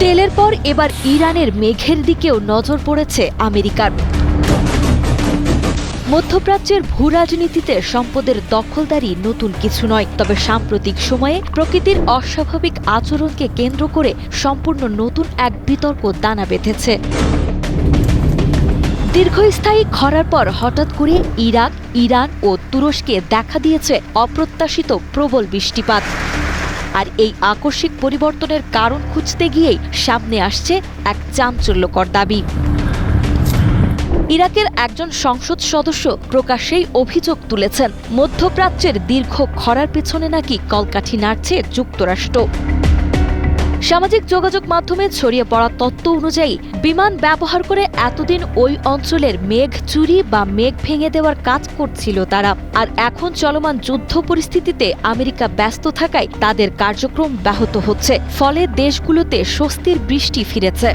তেলের পর এবার ইরানের মেঘের দিকেও নজর পড়েছে আমেরিকার। মধ্যপ্রাচ্যের ভূরাজনীতিতে সম্পদের দখলদারি নতুন কিছু নয়, তবে সাম্প্রতিক সময়ে প্রকৃতির অস্বাভাবিক আচরণকে কেন্দ্র করে সম্পূর্ণ নতুন এক বিতর্ক দানা বেঁধেছে। দীর্ঘস্থায়ী খরার পর হঠাৎ করে ইরাক, ইরান ও তুরস্কে দেখা দিয়েছে অপ্রত্যাশিত প্রবল বৃষ্টিপাত। আর এই আকস্মিক পরিবর্তনের কারণ খুঁজতে গিয়েই সামনে আসছে এক চাঞ্চল্যকর দাবি। ইরাকের একজন সংসদ সদস্য প্রকাশ্যেই অভিযোগ তুলেছেন, মধ্যপ্রাচ্যের দীর্ঘ খরার পেছনে নাকি কলকাঠি নাড়ছে যুক্তরাষ্ট্র। সামাজিক যোগাযোগ মাধ্যমে ছড়িয়ে পড়া তথ্য অনুযায়ী বিমান ব্যবহার করে এতদিন ওই অঞ্চলের মেঘ চুরি বা মেঘ ভেঙে দেওয়ার কাজ করছিল তারা। আর এখন চলমান যুদ্ধ পরিস্থিতিতে আমেরিকা ব্যস্ত থাকায় তাদের কার্যক্রম ব্যাহত হচ্ছে, ফলে দেশগুলোতে স্বস্তির বৃষ্টি ফিরেছে।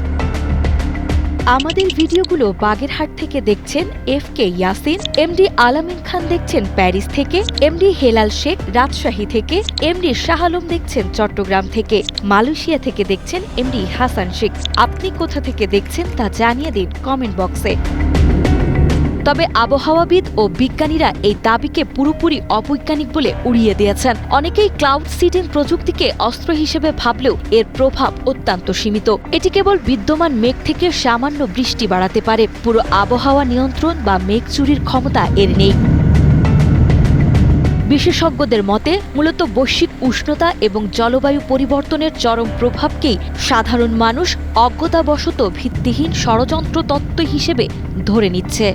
আমাদের ভিডিওগুলো বাগেরহাট থেকে দেখছেন FK ইয়াসিন, MD আলামিন খান দেখছেন প্যারিস থেকে, MD হেলাল শেখ রাজশাহী থেকে, MD শাহ আলম দেখছেন চট্টগ্রাম থেকে, মালয়েশিয়া থেকে দেখছেন MD হাসান শেখ। আপনি কোথা থেকে দেখছেন তা জানিয়ে দিন কমেন্ট বক্সে। তবে আবহাওয়াবিদ ও বিজ্ঞানীরা এই দাবিকে পুরোপুরি অবৈজ্ঞানিক বলে উড়িয়ে দিয়েছেন। অনেকেই ক্লাউড সিডিং প্রযুক্তিকে অস্ত্র হিসেবে ভাবলেও এর প্রভাব অত্যন্ত সীমিত। এটি কেবল বিদ্যমান মেঘ থেকে সামান্য বৃষ্টি বাড়াতে পারে, পুরো আবহাওয়া নিয়ন্ত্রণ বা মেঘ চুরির ক্ষমতা এর নেই। বিশেষজ্ঞদের মতে মূলত বৈশ্বিক উষ্ণতা এবং জলবায়ু পরিবর্তনের চরম প্রভাবকেই সাধারণ মানুষ অজ্ঞতাবশত ভিত্তিহীন ষড়যন্ত্র তত্ত্ব হিসেবে ধরে নিচ্ছে।